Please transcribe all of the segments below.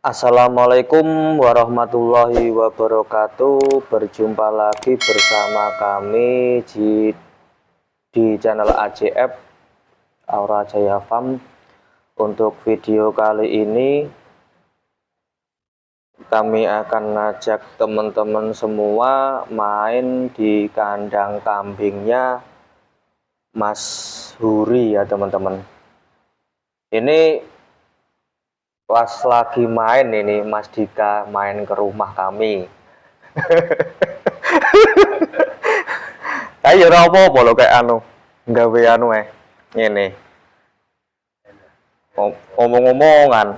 Assalamualaikum warahmatullahi wabarakatuh. Berjumpa lagi bersama kami di channel AJF Aura Jaya Farm. Untuk video kali ini kami akan ngajak teman-teman semua main di kandang kambingnya Mas Huri ya teman-teman. Ini pas lagi main ini Mas Dika main ke rumah kami. Ayo apa lo kayak gawe ini ngomong-ngomongan.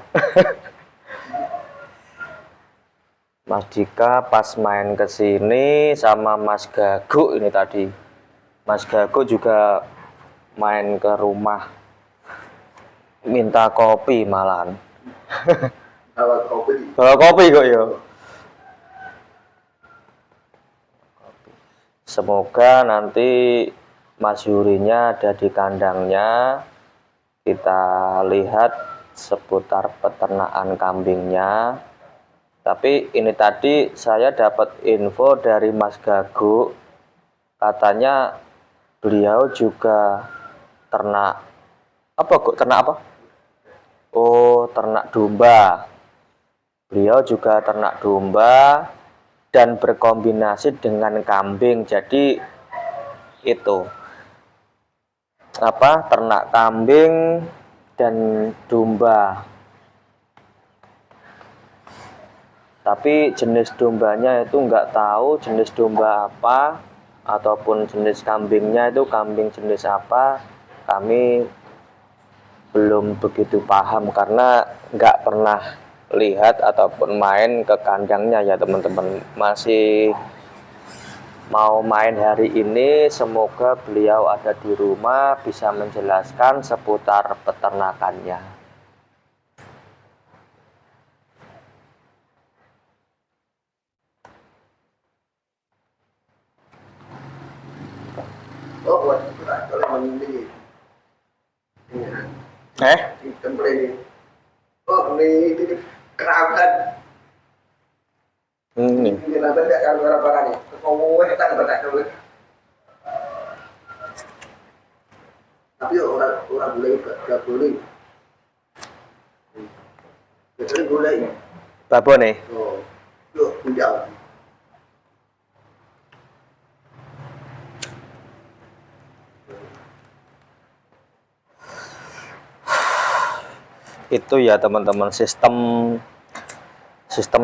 Mas Dika pas main ke sini sama Mas Gago ini tadi. Mas Gago juga main ke rumah minta kopi malahan. Bawa kopi kok ya. Semoga nanti Mas Yurinya ada di kandangnya. Kita lihat seputar peternakan kambingnya. Tapi ini tadi saya dapat info dari Mas Gago, katanya beliau juga ternak apa? Oh, ternak domba. Beliau juga ternak domba dan berkombinasi dengan kambing. Jadi itu ternak kambing dan domba. Tapi jenis dombanya itu nggak tahu jenis domba apa, ataupun jenis kambingnya itu kambing jenis apa. Kami belum begitu paham karena nggak pernah lihat ataupun main ke kandangnya ya teman-teman. Masih mau main hari ini. Semoga beliau ada di rumah bisa menjelaskan seputar peternakannya. Ini kerabat. Ini kerabat tidak kalau barang-barang ini. Kau tak dapat dulu. Tapi orang boleh tak boleh. Betul boleh. Babon nih. Oh, yuk punya. Itu ya teman-teman, sistem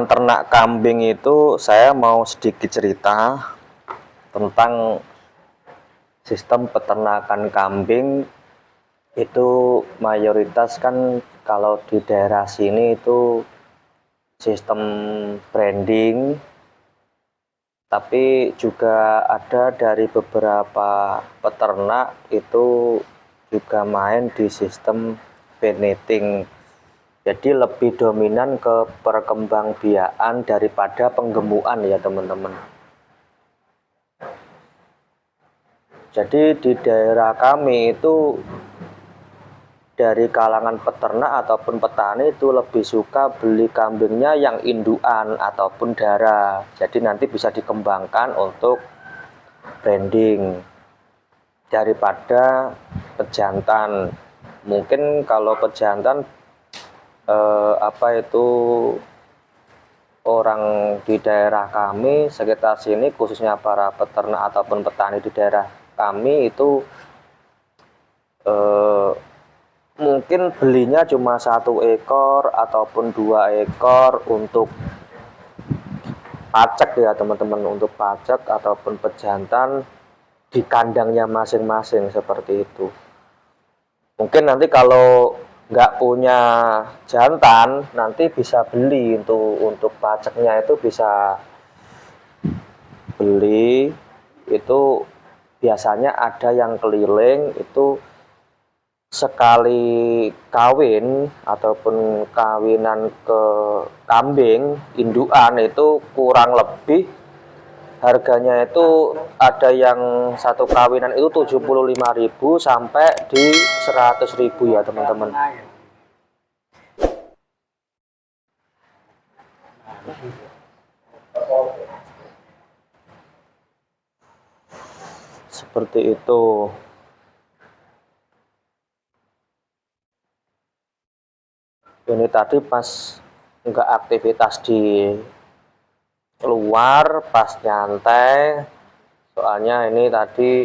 ternak kambing itu saya mau sedikit cerita tentang sistem peternakan kambing. Itu mayoritas kan kalau di daerah sini itu sistem branding, tapi juga ada dari beberapa peternak itu juga main di sistem peneting. Jadi lebih dominan ke perkembangbiakan daripada penggemukan ya teman-teman. Jadi di daerah kami itu dari kalangan peternak ataupun petani itu lebih suka beli kambingnya yang indukan ataupun darah. Jadi nanti bisa dikembangkan untuk branding daripada pejantan. Mungkin kalau pejantan orang di daerah kami sekitar sini, khususnya para peternak ataupun petani di daerah kami itu mungkin belinya cuma 1 ekor ataupun 2 ekor untuk pacak ya teman-teman, untuk pacak ataupun pejantan di kandangnya masing-masing seperti itu. Mungkin nanti kalau nggak punya jantan, nanti bisa beli untuk pacaknya itu bisa beli. Itu biasanya ada yang keliling itu sekali kawin ataupun kawinan ke kambing indukan itu kurang lebih harganya itu ada yang satu kawinan itu 75.000 sampai di 100.000 ya teman-teman. seperti itu. Ini tadi pas nggak aktivitas di luar, pas nyantai, soalnya ini tadi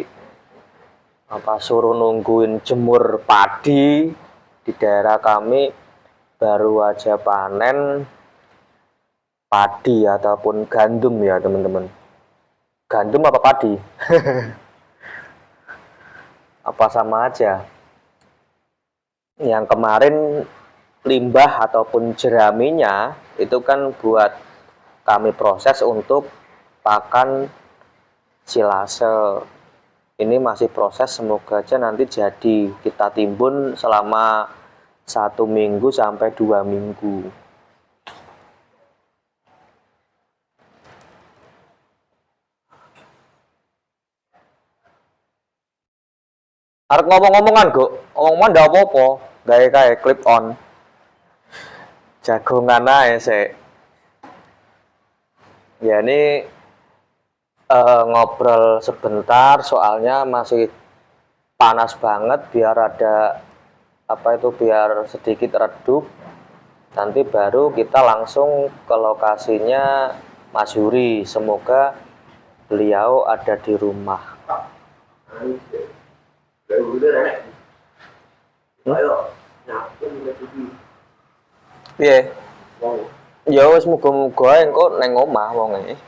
suruh nungguin jemur padi. Di daerah kami baru aja panen padi ataupun gandum ya teman-teman. Gandum apa padi? Apa sama aja. Yang kemarin limbah ataupun jeraminya itu kan buat kami proses untuk pakan silase. Ini masih proses, semoga aja nanti jadi kita timbun selama 1 minggu sampai 2 minggu. Arep ngomong-ngomongan kok, ngomong ndak apa-apa, gawe kae clip on. Jagongan ae sik. Ya ini ngobrol sebentar soalnya masih panas banget, biar ada biar sedikit redup. Nanti baru kita langsung ke lokasinya Mas Yuri. Semoga beliau ada di rumah. Piye? Ya wis muga-muga engko neng omah wonge.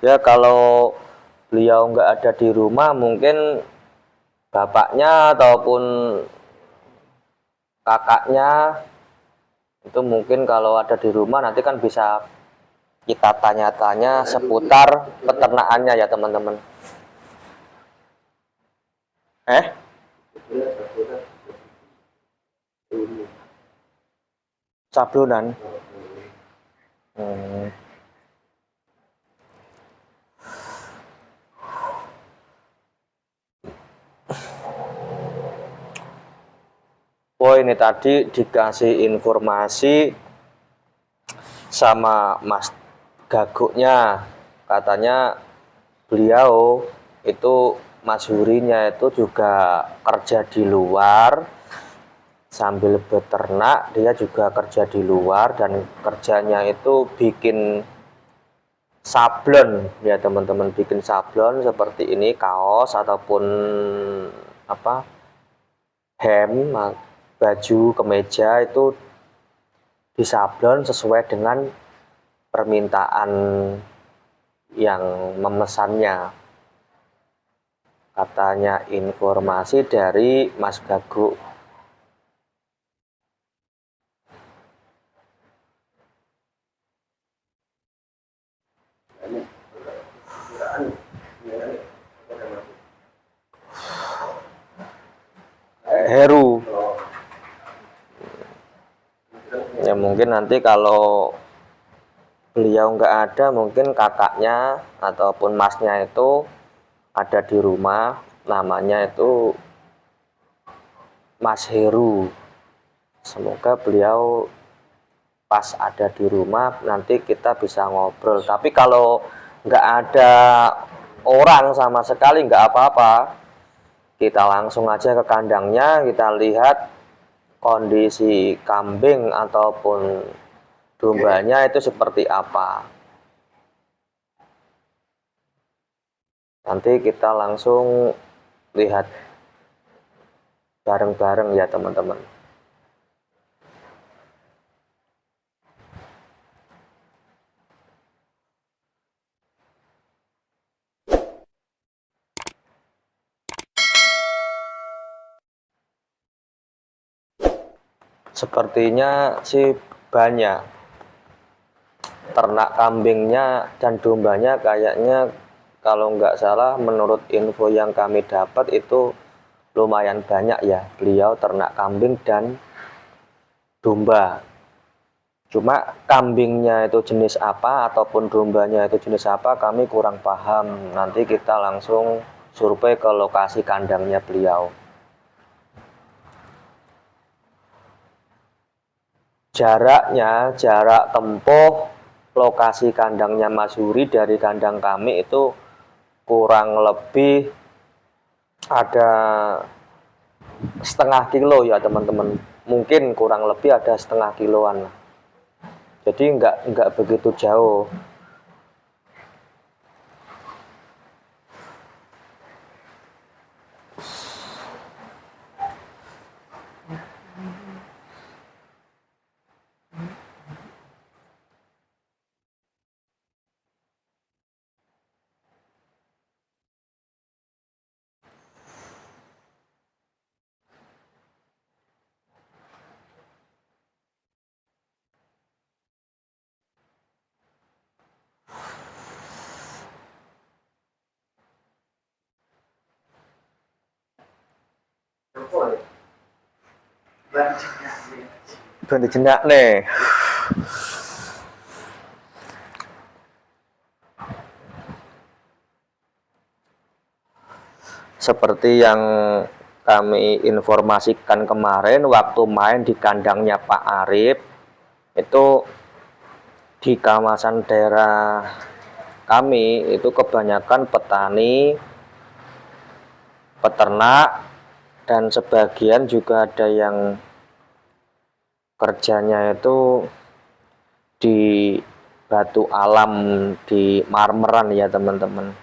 Ya kalau beliau nggak ada di rumah, mungkin bapaknya ataupun kakaknya itu mungkin kalau ada di rumah nanti kan bisa kita tanya-tanya seputar peternakannya ya teman-teman. Sablonan. Oh ini tadi dikasih informasi sama Mas Gaguknya, katanya beliau itu Mas Hurinya itu juga kerja di luar sambil beternak. Dia juga kerja di luar dan kerjanya itu bikin sablon ya teman-teman, bikin sablon seperti ini, kaos ataupun hem, baju, kemeja itu disablon sesuai dengan permintaan yang memesannya. Katanya informasi dari Mas Gaguk. Heru. Ya mungkin nanti kalau beliau nggak ada, mungkin kakaknya ataupun masnya itu ada di rumah, namanya itu Mas Heru. Semoga beliau pas ada di rumah nanti kita bisa ngobrol. Tapi kalau nggak ada orang sama sekali nggak apa-apa, kita langsung aja ke kandangnya, kita lihat kondisi kambing ataupun dombanya itu seperti apa. Nanti kita langsung lihat bareng-bareng ya teman-teman. Sepertinya sih banyak. Ternak kambingnya dan dombanya kayaknya kalau nggak salah menurut info yang kami dapat itu lumayan banyak ya. Beliau ternak kambing dan domba. Cuma kambingnya itu jenis apa ataupun dombanya itu jenis apa kami kurang paham. Nanti kita langsung survei ke lokasi kandangnya beliau. Jarak tempuh lokasi kandangnya Mas Huri dari kandang kami itu kurang lebih ada setengah kilo ya teman-teman, mungkin kurang lebih ada setengah kiloan, jadi nggak begitu jauh. Ganti jendak nih. Seperti yang kami informasikan kemarin waktu main di kandangnya Pak Arif, itu di kawasan daerah kami itu kebanyakan petani, peternak, dan sebagian juga ada yang kerjanya itu di batu alam, di marmeran ya teman-teman,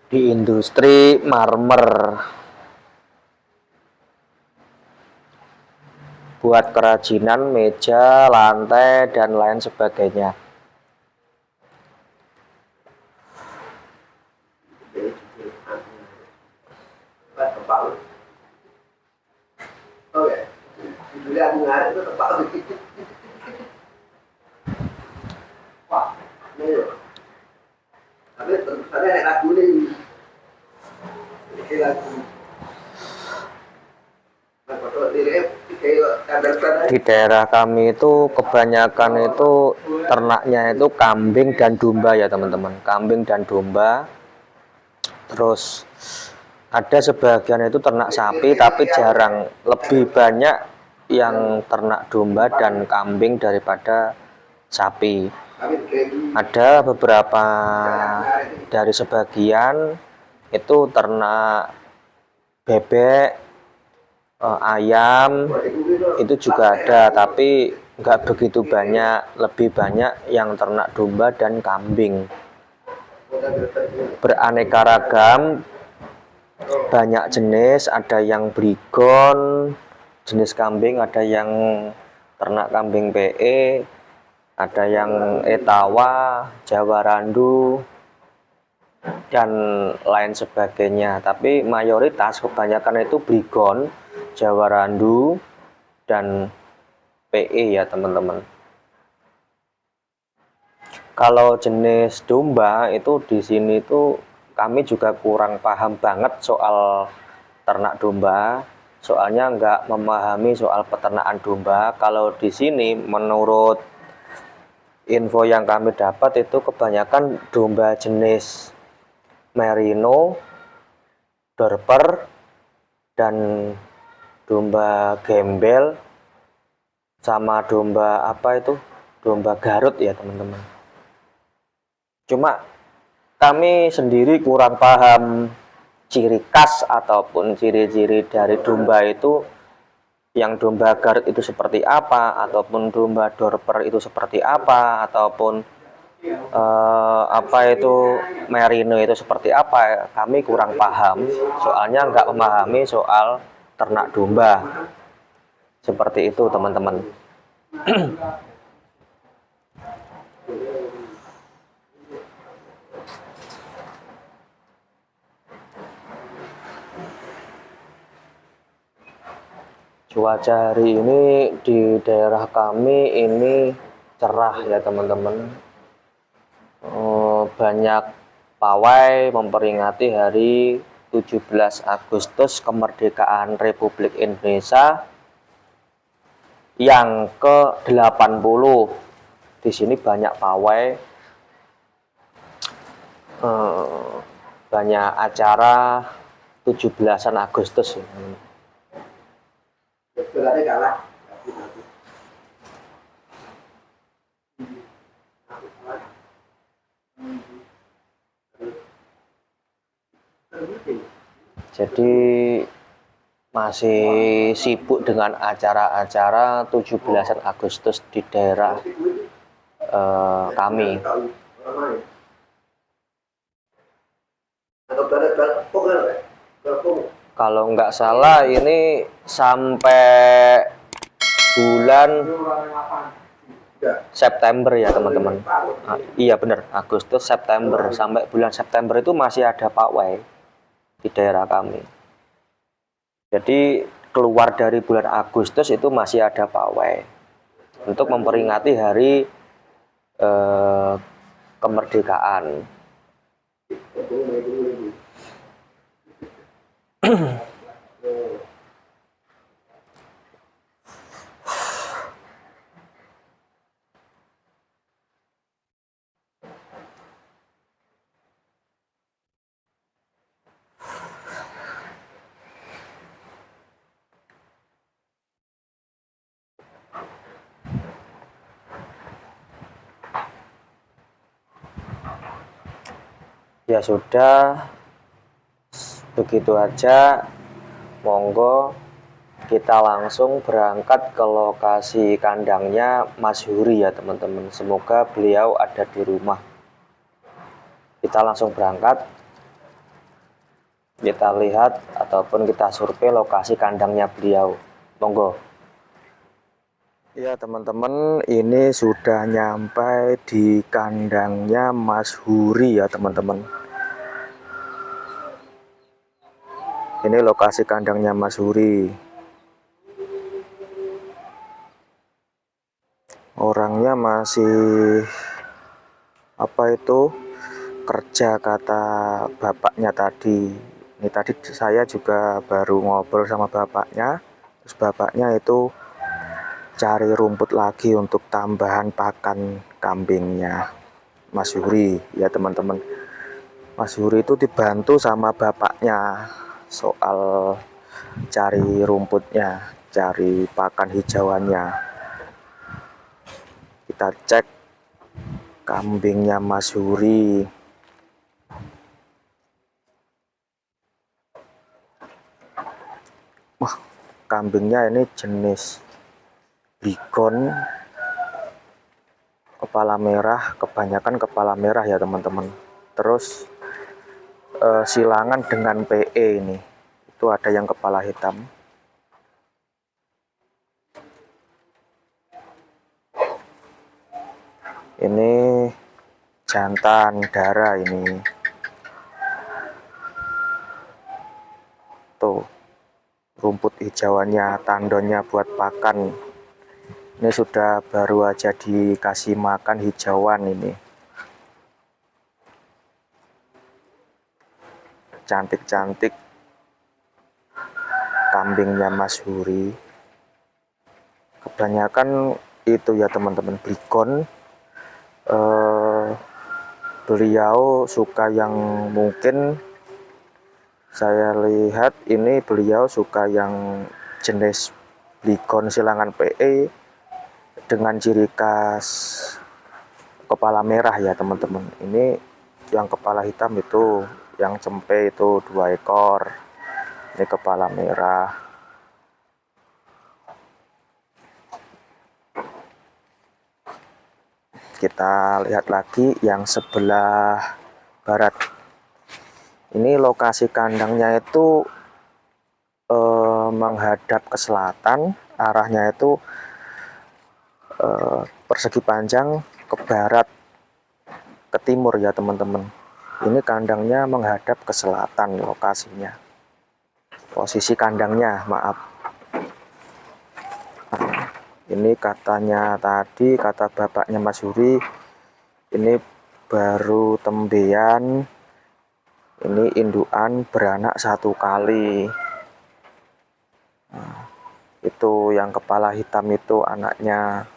di industri marmer buat kerajinan meja, lantai, dan lain sebagainya. Di daerah kami itu kebanyakan itu ternaknya itu kambing dan domba ya teman-teman, kambing dan domba. Terus ada sebagian itu ternak sapi, tapi jarang, lebih banyak yang ternak domba dan kambing daripada sapi. Ada beberapa dari sebagian itu ternak bebek, ayam, itu juga ada, tapi nggak begitu banyak, lebih banyak yang ternak domba dan kambing. Beraneka ragam, banyak jenis, ada yang Brigon, jenis kambing, ada yang ternak kambing PE, ada yang Etawa, Jawa Randu, dan lain sebagainya. Tapi mayoritas kebanyakan itu Brigon, Jawa Randu, dan PE ya teman-teman. Kalau jenis domba itu di sini tuh kami juga kurang paham banget soal ternak domba, soalnya nggak memahami soal peternakan domba. Kalau di sini menurut info yang kami dapat itu kebanyakan domba jenis merino, dorper, dan domba gembel, sama domba apa itu, domba Garut ya teman-teman. Cuma kami sendiri kurang paham ciri khas ataupun ciri-ciri dari domba itu, yang domba Garut itu seperti apa, ataupun domba dorper itu seperti apa, ataupun apa itu merino itu seperti apa. Kami kurang paham, soalnya nggak memahami soal ternak domba. Seperti itu teman-teman. Cuaca hari ini di daerah kami ini cerah ya teman-teman. Banyak pawai memperingati hari 17 Agustus kemerdekaan Republik Indonesia yang ke-80. Di sini banyak pawai, banyak acara 17-an Agustus ya. Jadi masih sibuk dengan acara-acara 17-an Agustus di daerah kami. Kalau nggak salah ini sampai bulan September ya teman-teman. Iya benar, Agustus September, sampai bulan September itu masih ada pawai di daerah kami. Jadi keluar dari bulan Agustus itu masih ada pawai untuk memperingati hari kemerdekaan. Ya sudah, begitu aja. Monggo kita langsung berangkat ke lokasi kandangnya Mas Huri ya teman-teman. Semoga beliau ada di rumah. Kita langsung berangkat. Kita lihat ataupun kita survei lokasi kandangnya beliau. Monggo. Ya teman-teman, ini sudah nyampe di kandangnya Mas Huri ya teman-teman. Ini lokasi kandangnya Mas Huri. Orangnya masih kerja, kata bapaknya tadi. Ini tadi saya juga baru ngobrol sama bapaknya. Terus bapaknya itu cari rumput lagi untuk tambahan pakan kambingnya Mas Huri ya teman-teman. Mas Huri itu dibantu sama bapaknya soal cari rumputnya, cari pakan hijauannya. Kita cek kambingnya Mas Huri. Wah, kambingnya ini jenis Bighorn kepala merah, kebanyakan kepala merah ya teman-teman. Terus silangan dengan PE ini, itu ada yang kepala hitam. Ini jantan darah ini. Tuh, rumput hijauannya, tandonnya buat pakan. Ini sudah baru aja dikasih makan hijauan ini. Cantik-cantik kambingnya Mas Huri. Kebanyakan itu ya teman-teman, Bighorn. Beliau suka yang, mungkin saya lihat ini beliau suka yang jenis Bighorn silangan PE dengan ciri khas kepala merah ya teman-teman. Ini yang kepala hitam itu, yang cempe itu 2 ekor. Ini kepala merah. Kita lihat lagi yang sebelah barat. Ini lokasi kandangnya itu menghadap ke selatan, arahnya itu persegi panjang ke barat ke timur ya teman-teman. Ini kandangnya menghadap ke selatan lokasinya. Posisi kandangnya, maaf. Nah, ini katanya tadi, kata bapaknya Mas Huri, ini baru tembean. Ini indukan beranak 1 kali. Nah, itu yang kepala hitam itu anaknya.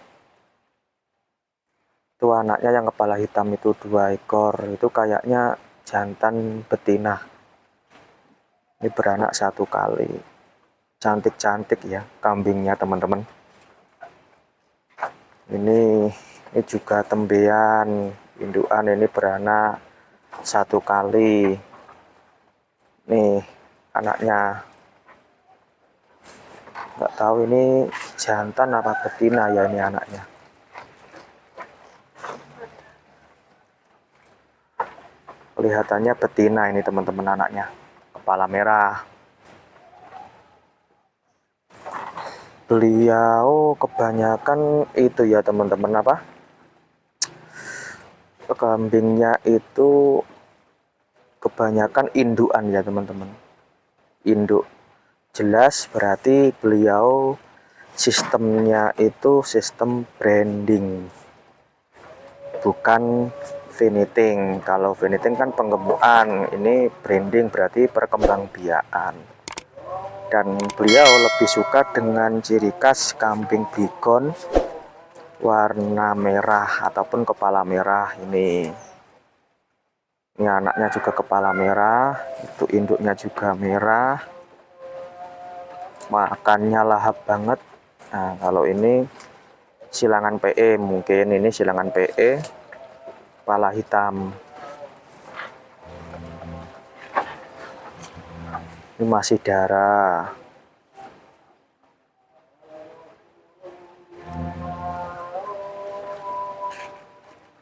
Itu anaknya yang kepala hitam itu 2 ekor. Itu kayaknya jantan betina. Ini beranak 1 kali. Cantik-cantik ya kambingnya teman-teman. Ini juga tembean indukan, ini beranak 1 kali. Nih anaknya, nggak tahu ini jantan apa betina ya ini anaknya. Kelihatannya betina ini teman-teman, anaknya kepala merah. Beliau kebanyakan itu ya teman-teman, apa, kambingnya itu kebanyakan induan ya teman-teman, induk. Jelas berarti beliau sistemnya itu sistem branding, bukan finishing. Kalau finishing kan pengemukan, ini branding berarti perkembangbiakan. Dan beliau lebih suka dengan ciri khas kambing bigon warna merah ataupun kepala merah ini. Ini anaknya juga kepala merah, itu induknya juga merah. Makannya lahap banget. Nah, kalau ini silangan PE, mungkin ini silangan PE kepala hitam. Ini masih darah.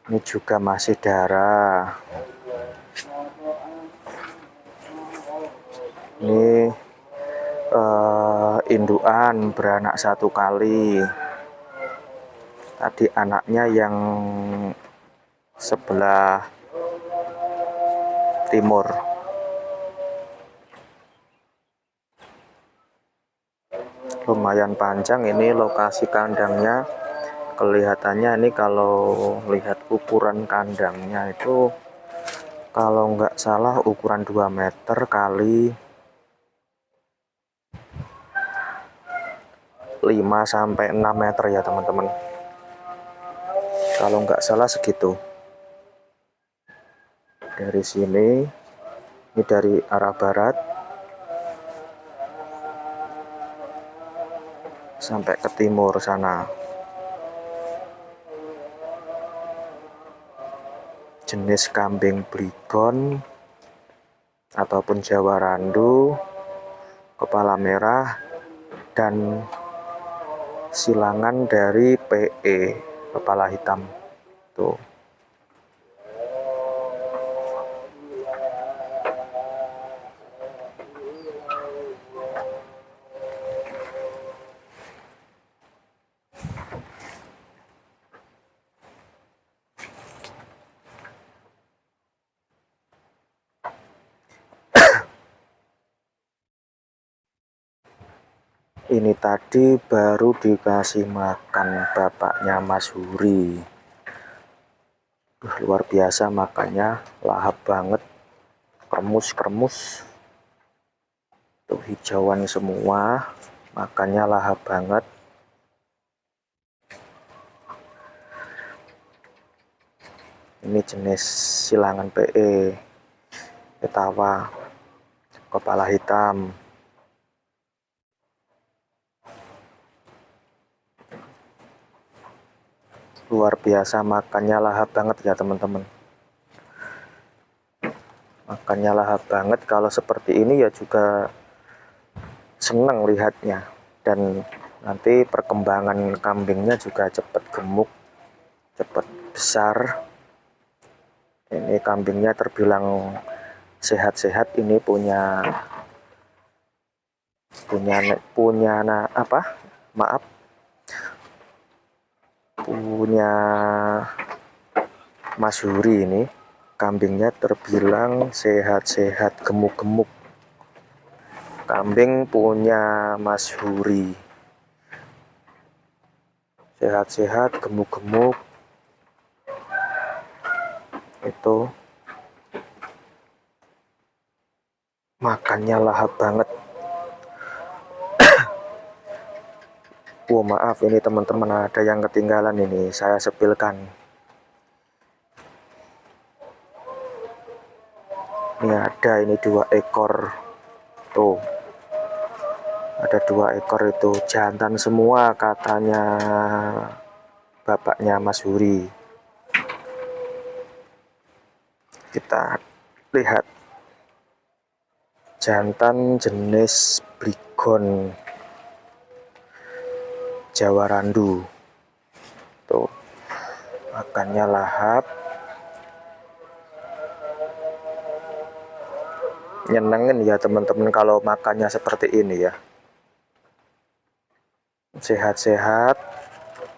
Ini juga masih darah. Ini induan beranak 1 kali. Tadi anaknya yang sebelah timur. Lumayan panjang ini lokasi kandangnya. Kelihatannya ini kalau lihat ukuran kandangnya itu, kalau nggak salah ukuran 2 meter kali 5-6 meter ya teman-teman, kalau nggak salah segitu. Dari sini, ini dari arah barat sampai ke timur sana. Jenis kambing Brigon ataupun Jawa Randu, kepala merah, dan silangan dari PE kepala hitam tuh. Ini tadi baru dikasih makan bapaknya Mas Huri. Luar biasa makannya, lahap banget, kremus-kremus. Tuh hijauan semua, makannya lahap banget. Ini jenis silangan PE Etawa kepala hitam. Luar biasa makannya lahap banget ya teman-teman. Makannya lahap banget. Kalau seperti ini ya juga seneng lihatnya. Dan nanti perkembangan kambingnya juga cepat gemuk, cepat besar. Ini kambingnya terbilang sehat-sehat. Ini punya Mas Huri. Ini kambingnya terbilang sehat-sehat, gemuk-gemuk. Kambing punya Mas Huri sehat-sehat, gemuk-gemuk. Itu makannya lahap banget. Maaf ini teman-teman, ada yang ketinggalan, ini saya sepilkan. Ini ada, ini 2 ekor tuh, ada 2 ekor itu jantan semua katanya bapaknya Mas Huri. Kita lihat jantan jenis Bligon Jawa Randu. Tuh, makannya lahap, nyenengin ya teman-teman kalau makannya seperti ini ya. Sehat-sehat,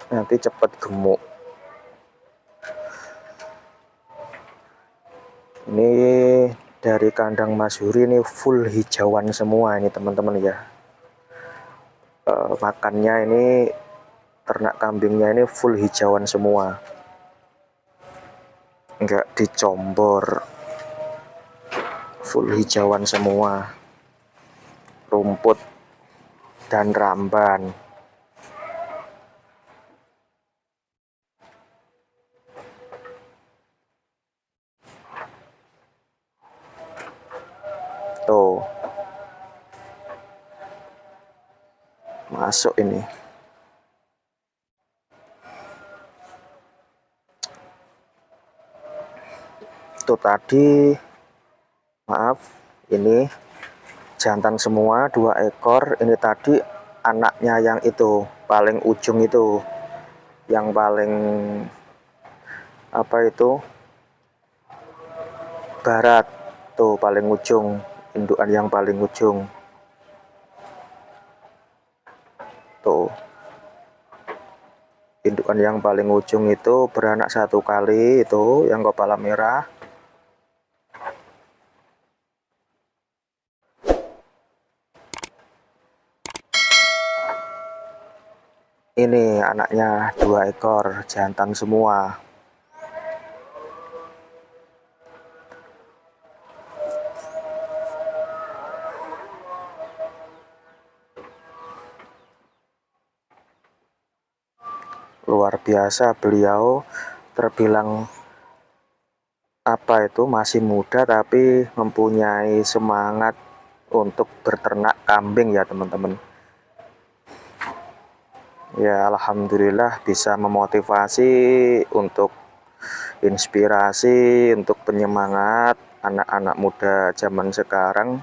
nanti cepat gemuk. Ini dari kandang Mas Huri, ini full hijauan semua ini teman-teman ya. Makannya ini, ternak kambingnya ini full hijauan semua, enggak dicombor, full hijauan semua, rumput dan ramban. Tuh, masuk ini. Tuh tadi, maaf, ini jantan semua 2 ekor. Ini tadi anaknya yang itu paling ujung itu, yang paling apa itu, barat tuh, paling ujung, indukan yang paling ujung tuh. Indukan yang paling ujung itu beranak 1 kali, itu yang kepala merah. Ini anaknya 2 ekor, jantan semua. Luar biasa, beliau terbilang apa itu, masih muda tapi mempunyai semangat untuk berternak kambing ya teman-teman. Ya alhamdulillah bisa memotivasi, untuk inspirasi, untuk penyemangat anak-anak muda zaman sekarang.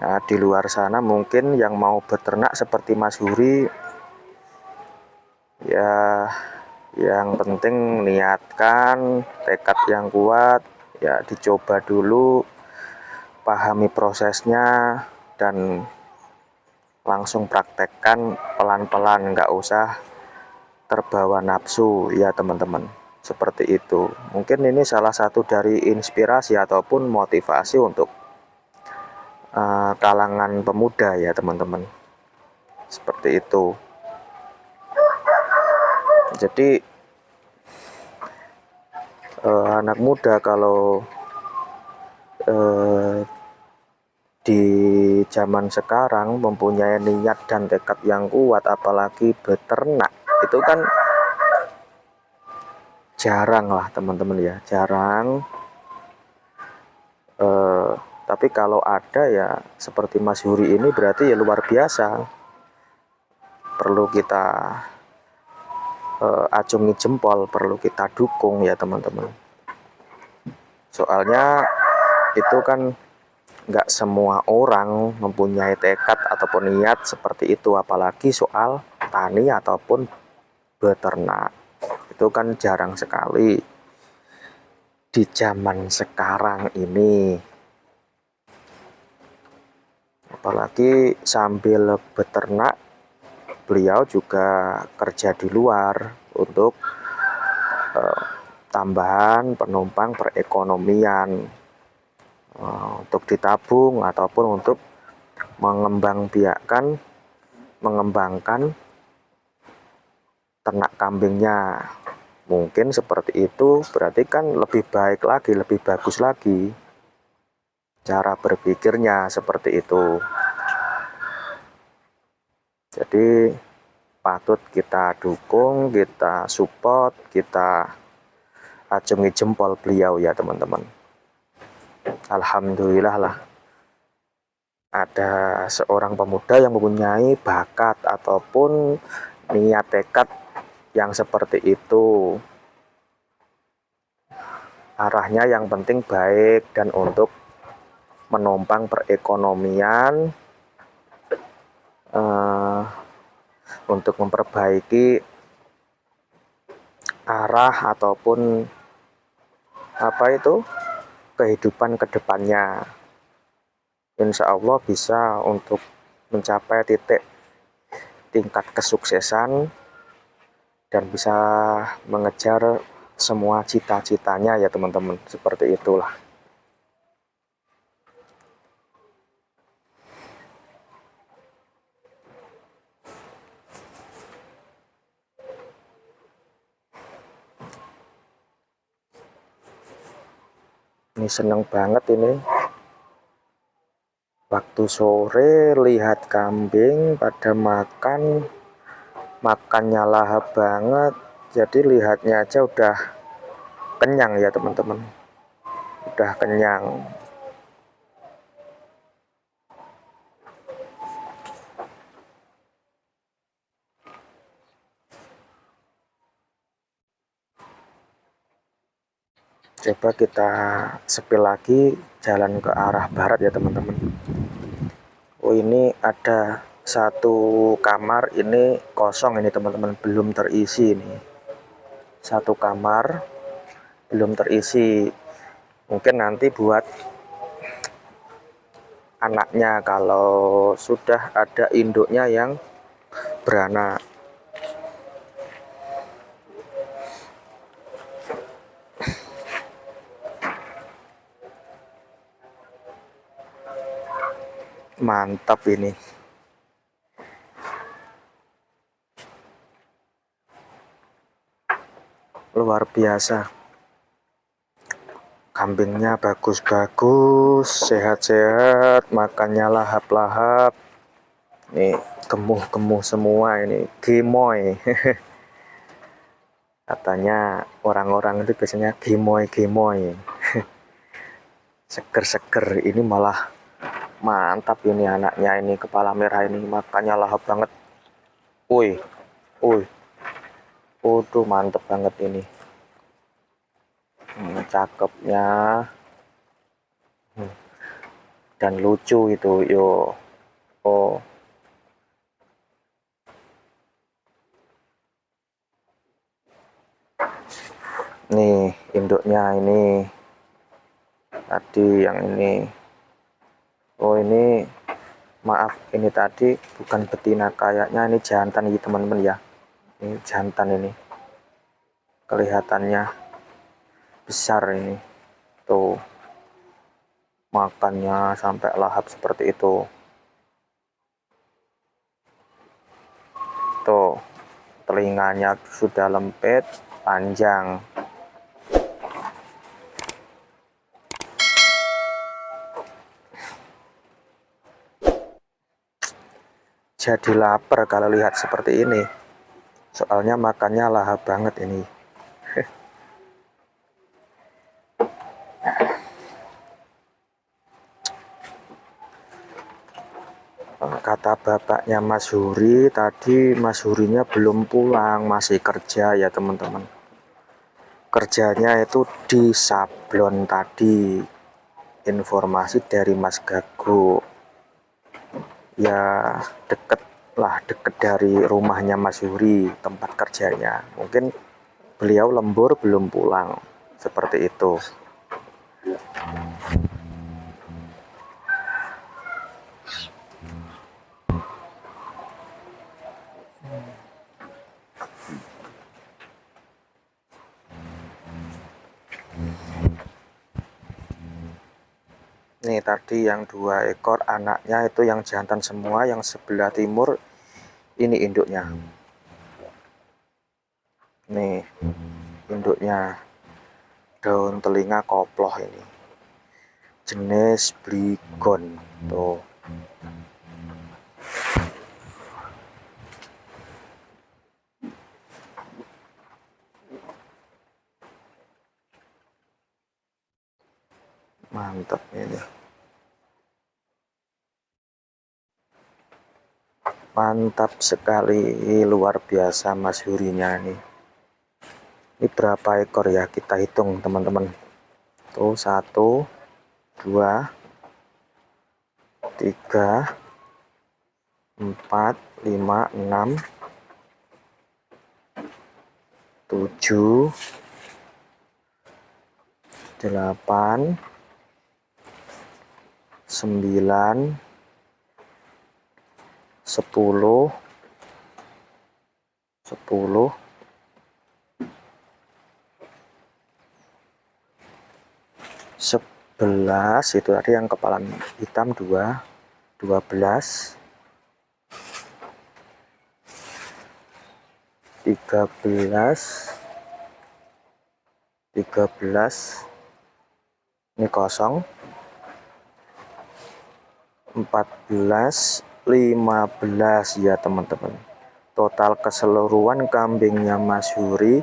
Nah, di luar sana mungkin yang mau beternak seperti Mas Huri, ya yang penting niatkan, tekad yang kuat, ya dicoba dulu, pahami prosesnya, dan langsung praktekkan pelan-pelan, nggak usah terbawa nafsu ya teman-teman. Seperti itu. Mungkin ini salah satu dari inspirasi ataupun motivasi untuk kalangan pemuda ya teman-teman. Seperti itu. Jadi anak muda kalau di zaman sekarang mempunyai niat dan tekad yang kuat, apalagi beternak, itu kan jarang lah teman-teman ya, jarang. Tapi kalau ada ya seperti Mas Huri ini, berarti ya luar biasa. Perlu kita acungi jempol, perlu kita dukung ya teman-teman. Soalnya itu kan nggak semua orang mempunyai tekad ataupun niat seperti itu, apalagi soal tani ataupun beternak. Itu kan jarang sekali di zaman sekarang ini. Apalagi sambil beternak, beliau juga kerja di luar untuk tambahan penumpang perekonomian, untuk ditabung ataupun untuk mengembangkan ternak kambingnya. Mungkin seperti itu, berarti kan lebih baik lagi, lebih bagus lagi cara berpikirnya seperti itu. Jadi patut kita dukung, kita support, kita acungi jempol beliau ya teman-teman. Alhamdulillah lah, ada seorang pemuda yang mempunyai bakat ataupun niat tekad yang seperti itu. Arahnya yang penting baik dan untuk menopang perekonomian, untuk memperbaiki arah ataupun kehidupan kedepannya. Insya Allah bisa untuk mencapai tingkat kesuksesan dan bisa mengejar semua cita-citanya ya teman-teman, seperti itulah. Ini seneng banget ini waktu sore lihat kambing pada makannya lahap banget, jadi lihatnya aja udah kenyang ya teman-teman, udah kenyang. Coba kita sepil lagi jalan ke arah barat ya teman-teman. Oh, ini ada satu kamar ini kosong ini teman-teman, belum terisi ini. Satu kamar belum terisi, mungkin nanti buat anaknya kalau sudah ada induknya yang beranak. Mantap ini. Luar biasa. Kambingnya bagus-bagus, sehat-sehat, makannya lahap-lahap. Nih, gemuh-gemuh semua ini, gemoy. Katanya orang-orang itu biasanya gemoy-gemoy. Seger-seger, ini malah mantap ini anaknya ini, kepala merah ini, makannya lahap banget. Woi, woi. Waduh, mantep banget ini. Cakepnya. Dan lucu itu, yo. Oh. Nih, induknya ini. Tadi yang ini. Oh, ini maaf, ini tadi bukan betina, kayaknya ini jantan ini teman-teman ya. Ini jantan ini. Kelihatannya besar ini. Tuh. Makannya sampai lahap seperti itu. Tuh. Telinganya sudah lempit, panjang. Jadi lapar kalau lihat seperti ini. Soalnya makannya lahap banget ini. Kata bapaknya Mas Huri tadi, Mas Hurinya belum pulang, masih kerja ya teman-teman. Kerjanya itu di sablon tadi. Informasi dari Mas Gago. Ya deket dari rumahnya Mas Huri, tempat kerjanya. Mungkin beliau lembur belum pulang, seperti itu. Nih tadi yang 2 ekor anaknya itu yang jantan semua, yang sebelah timur ini induknya. Nih induknya, daun telinga koploh ini, jenis Bligon. Tuh. Mantap ini. Mantap sekali, luar biasa Mas Hurinya nih. Ini berapa ekor ya, kita hitung teman-teman. Tuh 1, 2, 3, 4, 5, 6, 7, 8, 9, 10, 11, itu tadi yang kepala hitam 2, 12, 13, ini kosong, 14, 15 ya teman-teman. Total keseluruhan kambingnya Mas Huri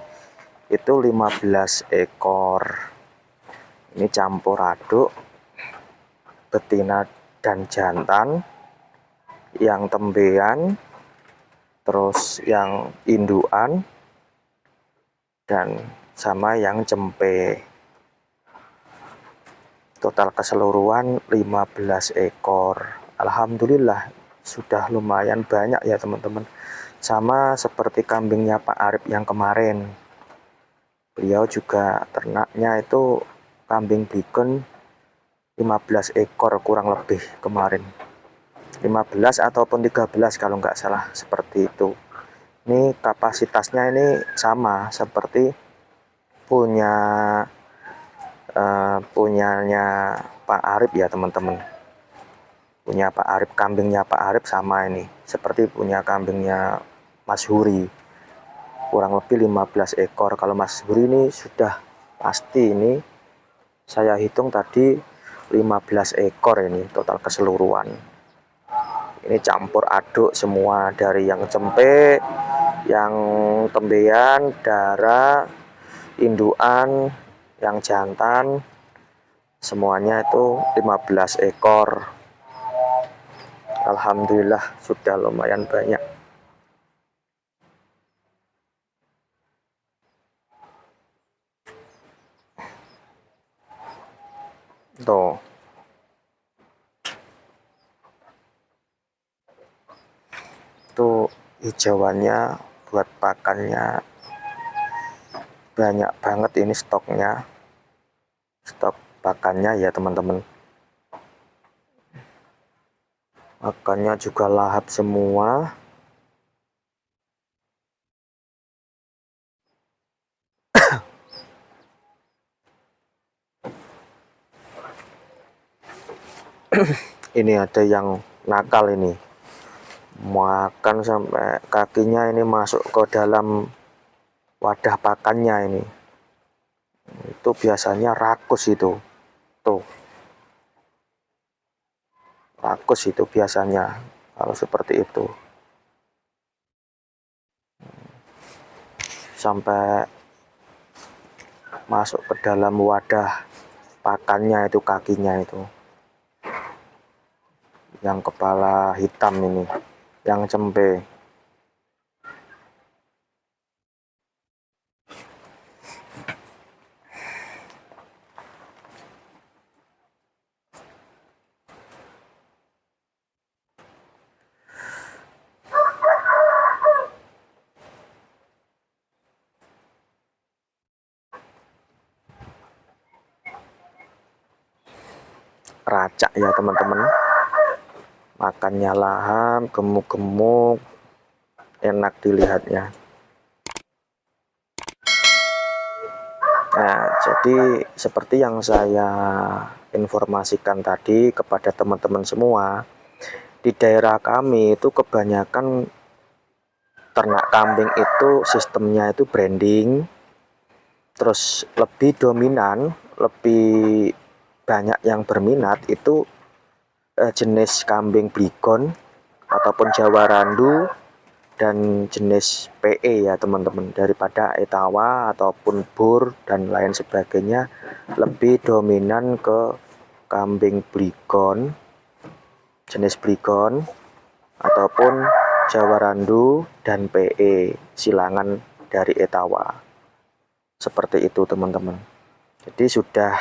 itu 15 ekor. Ini campur aduk betina dan jantan, yang tembean, terus yang induan, dan sama yang cempe. Total keseluruhan 15 ekor. Alhamdulillah sudah lumayan banyak ya teman-teman. Sama seperti kambingnya Pak Arif yang kemarin. Beliau juga ternaknya itu kambing bikon 15 ekor kurang lebih kemarin. 15 ataupun 13 kalau nggak salah, seperti itu. Ini kapasitasnya ini sama seperti punyanya Pak Arif ya teman-teman. Punya Pak Arif, kambingnya Pak Arif sama ini, seperti punya kambingnya Mas Huri, kurang lebih 15 ekor. Kalau Mas Huri ini sudah pasti, ini saya hitung tadi 15 ekor ini total keseluruhan. Ini campur aduk semua, dari yang cempe, yang tembean, darah, induan, yang jantan, semuanya itu 15 ekor. Alhamdulillah sudah lumayan banyak. Tuh. Itu hijauannya buat pakannya banyak banget, ini stoknya, stok pakannya ya teman-teman. Makannya juga lahap semua. Ini ada yang nakal ini, makan sampai kakinya ini masuk ke dalam wadah pakannya ini. Itu biasanya rakus itu. Tuh. Rakus itu biasanya kalau seperti itu. Sampai masuk ke dalam wadah pakannya itu, kakinya itu. Yang kepala hitam ini, yang cempe. Racak ya teman-teman, makannya lahap, gemuk-gemuk, enak dilihatnya. Nah, jadi seperti yang saya informasikan tadi kepada teman-teman semua, di daerah kami itu kebanyakan ternak kambing itu sistemnya itu branding, terus lebih dominan, lebih banyak yang berminat itu jenis kambing Brigon ataupun Jawa Randu dan jenis PE ya teman-teman, daripada Etawa ataupun Bur dan lain sebagainya. Lebih dominan ke kambing Brigon, jenis Brigon ataupun Jawa Randu dan PE silangan dari Etawa. Seperti itu teman-teman. Jadi sudah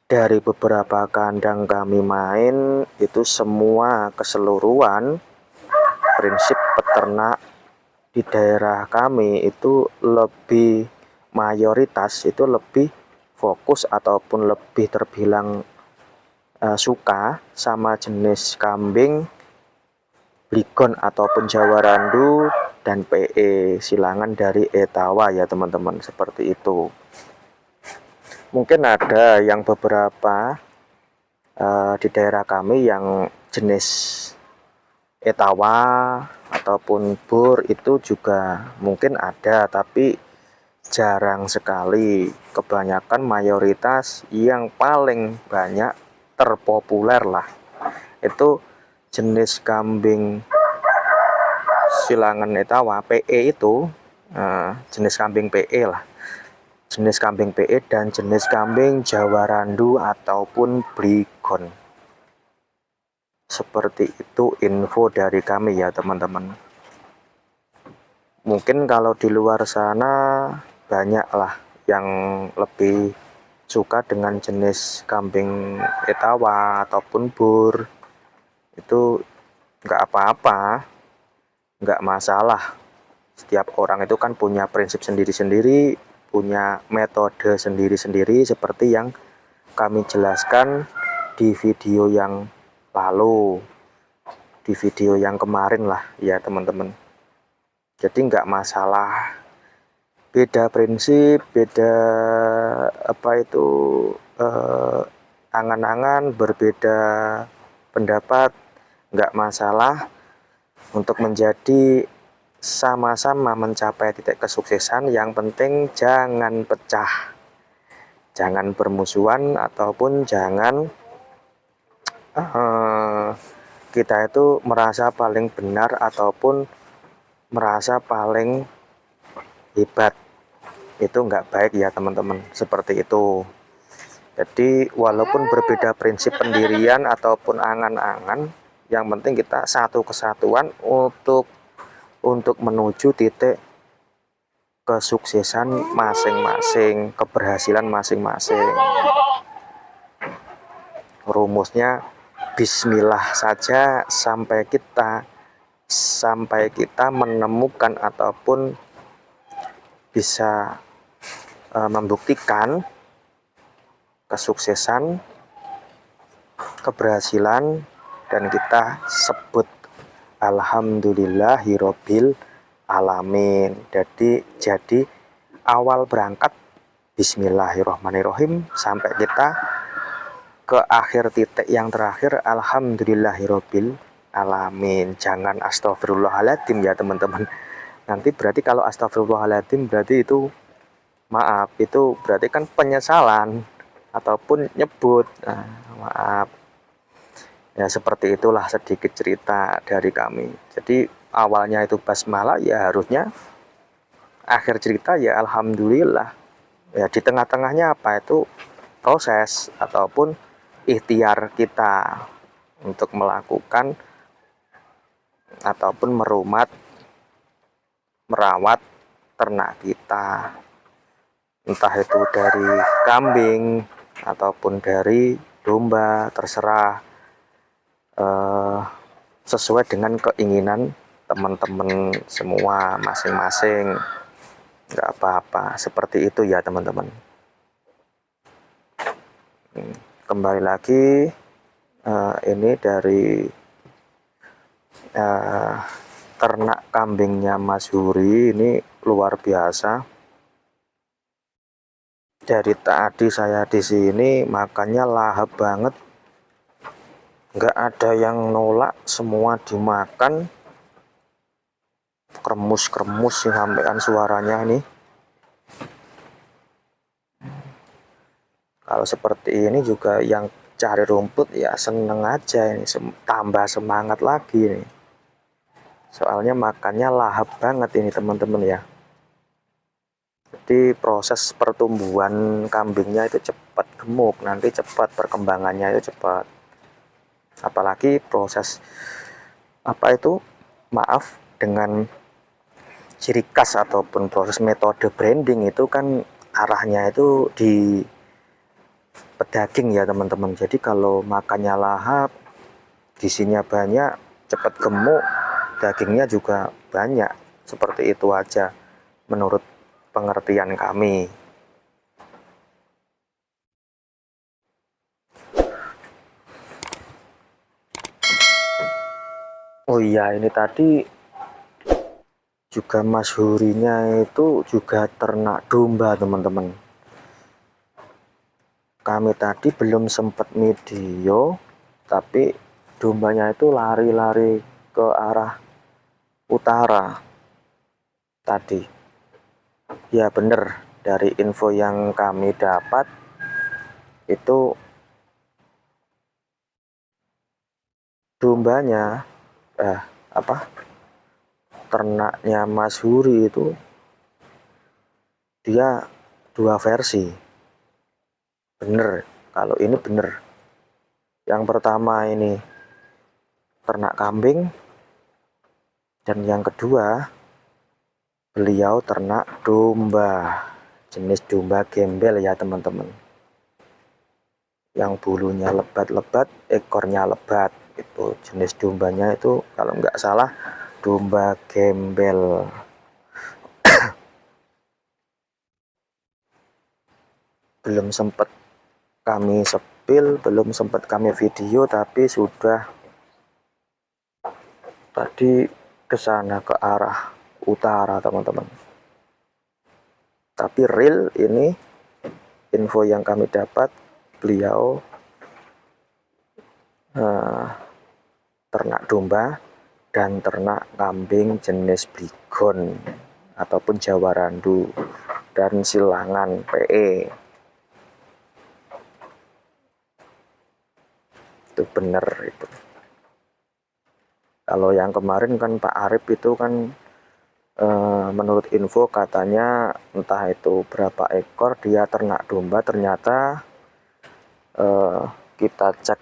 dari beberapa kandang kami main itu semua keseluruhan prinsip peternak di daerah kami itu lebih mayoritas itu lebih fokus ataupun lebih terbilang suka sama jenis kambing Bligon ataupun Jawa Randu dan PE silangan dari Etawa ya teman-teman, seperti itu. Mungkin ada yang beberapa di daerah kami yang jenis Etawa ataupun Bur itu juga mungkin ada, tapi jarang sekali. Kebanyakan mayoritas yang paling banyak terpopuler lah itu jenis kambing silangan Etawa PE itu, jenis kambing PE lah, jenis kambing PE dan jenis kambing Jawa Randu ataupun Bligon. Seperti itu info dari kami ya teman-teman. Mungkin kalau di luar sana banyak lah yang lebih suka dengan jenis kambing Etawa ataupun Bur, itu nggak apa-apa, nggak masalah. Setiap orang itu kan punya prinsip sendiri-sendiri, punya metode sendiri-sendiri seperti yang kami jelaskan di video yang lalu, di video yang kemarin lah ya teman-teman. Jadi nggak masalah, beda prinsip, beda angan-angan, berbeda pendapat, nggak masalah. Untuk menjadi sama-sama mencapai titik kesuksesan, yang penting jangan pecah, jangan bermusuhan, ataupun jangan kita itu merasa paling benar ataupun merasa paling hebat. Itu nggak baik ya teman-teman, seperti itu. Jadi walaupun berbeda prinsip pendirian ataupun angan-angan, yang penting kita satu kesatuan untuk menuju titik kesuksesan masing-masing, keberhasilan masing-masing. Rumusnya bismillah saja sampai kita menemukan ataupun bisa membuktikan kesuksesan, keberhasilan, dan kita sebut alhamdulillahirabbil alamin. Jadi awal berangkat bismillahirrahmanirrahim sampai kita ke akhir titik yang terakhir alhamdulillahirabbil alamin. Jangan astagfirullahaladzim ya teman-teman. Nanti berarti kalau astagfirullahaladzim berarti itu maaf, itu berarti kan penyesalan ataupun nyebut. Maaf. Ya seperti itulah sedikit cerita dari kami. Jadi awalnya itu basmalah, ya harusnya akhir cerita ya alhamdulillah. Ya di tengah-tengahnya apa itu proses ataupun ikhtiar kita untuk melakukan ataupun merawat ternak kita, entah itu dari kambing ataupun dari domba, terserah, sesuai dengan keinginan teman-teman semua masing-masing. Nggak apa-apa, seperti itu ya teman-teman. Kembali lagi, ini dari ternak kambingnya Mas Huri, ini luar biasa. Dari tadi saya di sini makannya lahap banget, nggak ada yang nolak, semua dimakan. Kremus-kremus sih sampean suaranya nih. Kalau seperti ini juga yang cari rumput ya seneng aja ini, tambah semangat lagi nih. Soalnya makannya lahap banget ini teman-teman ya. Jadi proses pertumbuhan kambingnya itu cepat gemuk, nanti cepat perkembangannya itu cepat. Apalagi proses dengan ciri khas ataupun proses metode branding itu kan arahnya itu pedaging ya teman-teman. Jadi kalau makannya lahap, gizinya banyak, cepat gemuk, dagingnya juga banyak. Seperti itu aja menurut pengertian kami. Oh iya, ini tadi juga masyhurinya itu juga ternak domba teman-teman. Kami tadi belum sempat video, tapi dombanya itu lari-lari ke arah utara tadi. Ya bener, dari info yang kami dapat itu dombanya ternaknya Mas Huri itu dia dua versi. Bener, kalau ini bener. Yang pertama ini ternak kambing, dan yang kedua beliau ternak domba, jenis domba gembel ya teman-teman, yang bulunya lebat-lebat, ekornya lebat. Itu jenis dombanya itu kalau nggak salah domba gembel. Belum sempat kami sepil, belum sempat kami video, tapi sudah tadi ke sana, ke arah utara teman-teman. Tapi real ini info yang kami dapat, beliau ternak domba dan ternak kambing jenis Bligon ataupun Jawa Randu dan silangan PE. Itu benar itu. Kalau yang kemarin kan Pak Arif itu kan menurut info katanya entah itu berapa ekor dia ternak domba, ternyata kita cek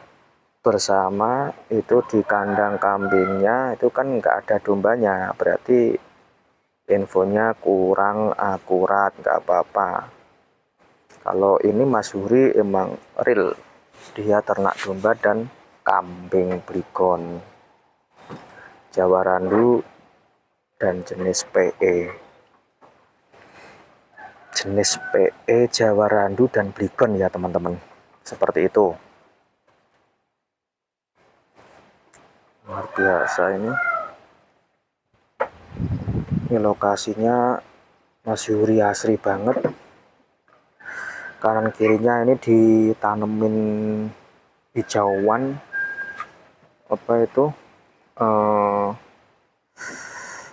bersama itu di kandang kambingnya itu kan nggak ada dombanya, berarti infonya kurang akurat. Nggak apa-apa, kalau ini Mas Huri emang real, dia ternak domba dan kambing Bligon, Jawa Randu dan jenis PE. Jenis PE, Jawa Randu dan Bligon ya teman-teman, seperti itu. Luar biasa ini lokasinya Mas Yuri asri banget. Kanan kirinya ini ditanemin hijauan apa itu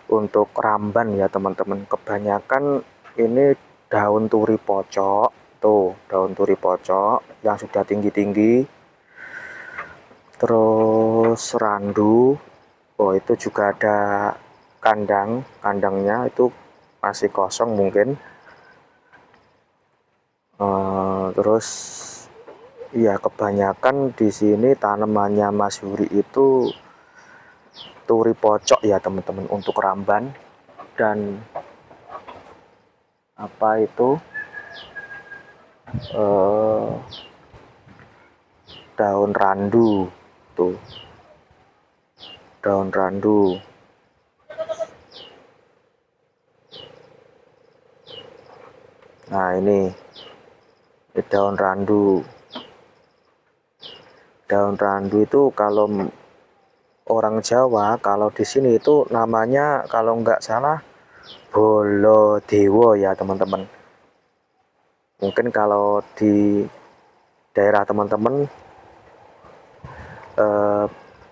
untuk ramban ya teman-teman. Kebanyakan ini daun turi pocok, tuh daun turi pocok yang sudah tinggi-tinggi. Terus randu, oh itu juga ada kandangnya itu masih kosong mungkin. Terus ya kebanyakan di sini tanamannya Mas Huri itu turi pocok ya teman-teman untuk ramban, dan apa itu daun randu, tuh daun randu. Nah ini daun randu. Daun randu itu kalau orang Jawa, kalau di sini itu namanya kalau nggak salah Bolodewo ya teman-teman. Mungkin kalau di daerah teman-teman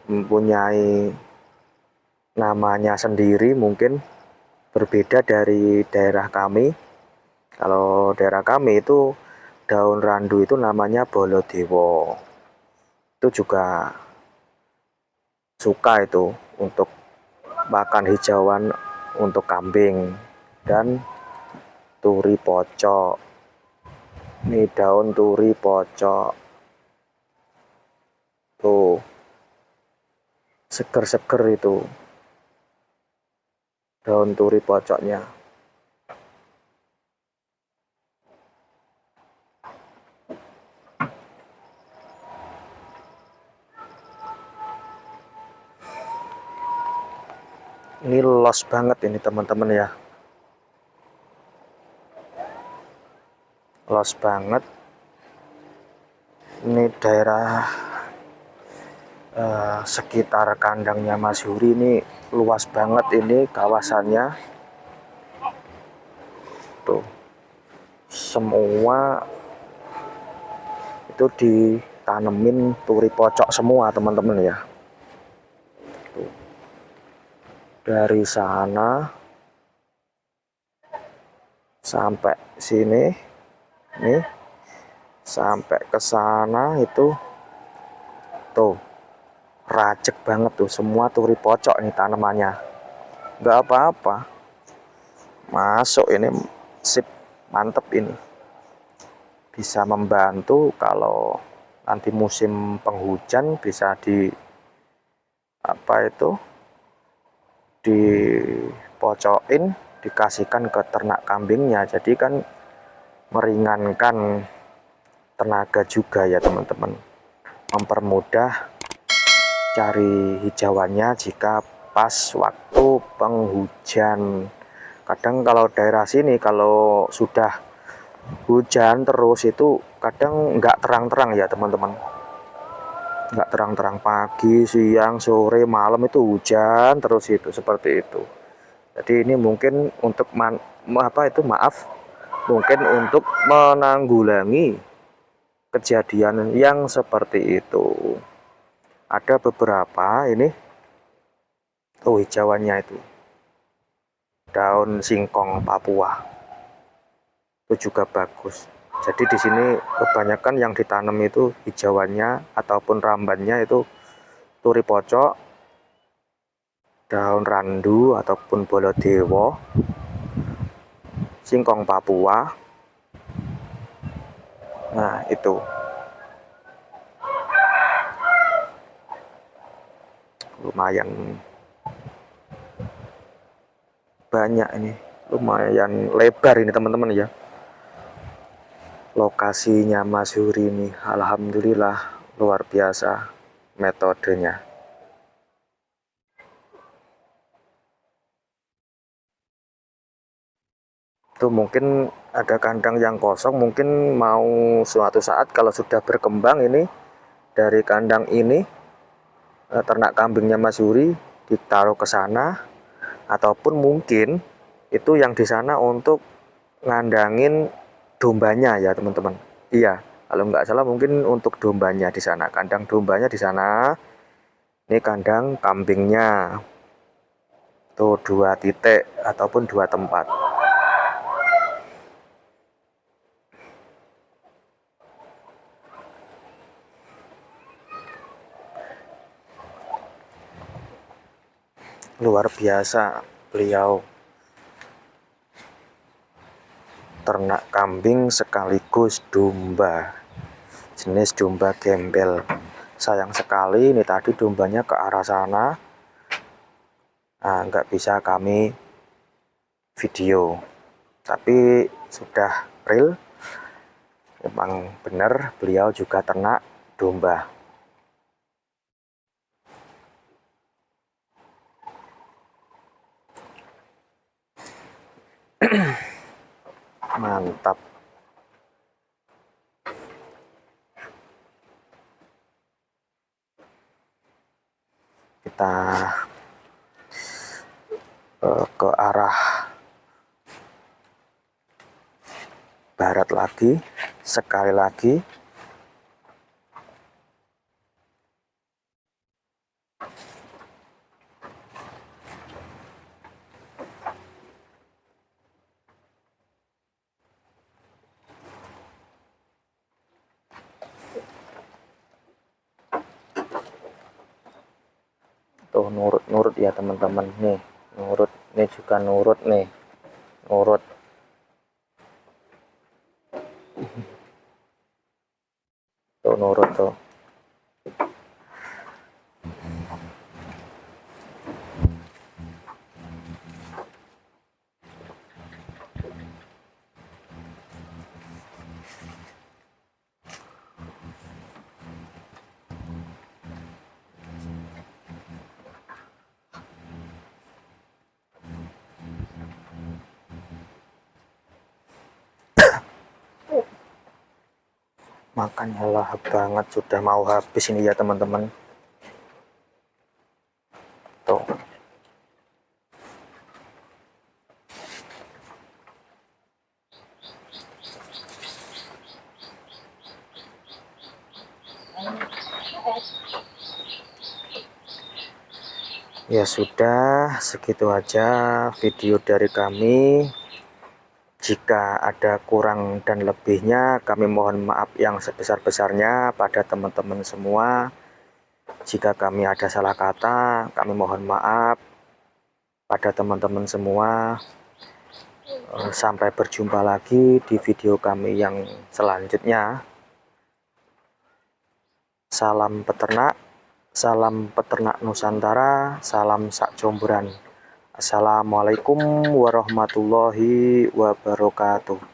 mempunyai namanya sendiri, mungkin berbeda dari daerah kami. Kalau daerah kami itu daun randu itu namanya Bolodewo. Itu juga suka itu untuk makan hijauan untuk kambing. Dan turi pocok, ini daun turi pocok tuh, seger-seger itu daun turi pocoknya. Ini los banget ini teman-teman ya, los banget. Ini daerah sekitar kandangnya Mas Yuri ini luas banget ini kawasannya. Tuh, semua itu ditanemin turi pocok semua teman-teman ya. Tuh. Dari sana sampai sini nih, sampai ke sana itu tuh rajek banget tuh, semua turi pocok nih tanamannya. Nggak apa-apa, masuk ini sip, mantep ini, bisa membantu kalau nanti musim penghujan bisa di apa itu dipocokin, dikasihkan ke ternak kambingnya, jadi kan meringankan tenaga juga ya teman-teman, mempermudah cari hijauannya jika pas waktu penghujan. Kadang kalau daerah sini kalau sudah hujan terus itu kadang nggak terang-terang ya teman-teman, nggak terang-terang, pagi, siang, sore, malam itu hujan terus, itu seperti itu. Jadi ini mungkin untuk maaf, mungkin untuk menanggulangi kejadian yang seperti itu. Ada beberapa ini tuh hijauannya itu daun singkong Papua itu juga bagus. Jadi di sini kebanyakan yang ditanam itu hijauannya ataupun rambannya itu turi pocok, daun randu ataupun bolodewo, singkong Papua. Nah itu lumayan banyak ini, lumayan lebar ini teman-teman ya. Lokasinya Mas Yuri ini alhamdulillah luar biasa metodenya. Itu mungkin ada kandang yang kosong, mungkin mau suatu saat kalau sudah berkembang ini dari kandang ini ternak kambingnya Mas Yuri ditaruh ke sana, ataupun mungkin itu yang di sana untuk ngandangin dombanya ya teman-teman. Iya, kalau nggak salah mungkin untuk dombanya di sana, kandang dombanya di sana. Ini kandang kambingnya tuh 2 titik ataupun 2 tempat. Luar biasa beliau ternak kambing sekaligus domba, jenis domba gembel. Sayang sekali ini tadi dombanya ke arah sana, nah, nggak bisa kami video, tapi sudah real, memang benar beliau juga ternak domba. Mantap. Kita ke arah barat lagi, sekali lagi. Tuh nurut-nurut ya teman-teman, nih nurut, nih juga nurut nih, nurut. Tuh nurut tuh. Makannya lahap banget, sudah mau habis ini ya teman-teman. Tuh. Ya sudah, segitu aja video dari kami. Jika ada kurang dan lebihnya, kami mohon maaf yang sebesar-besarnya pada teman-teman semua. Jika kami ada salah kata, kami mohon maaf pada teman-teman semua. Sampai berjumpa lagi di video kami yang selanjutnya. Salam peternak Nusantara, salam sak jomboran. Assalamualaikum warahmatullahi wabarakatuh.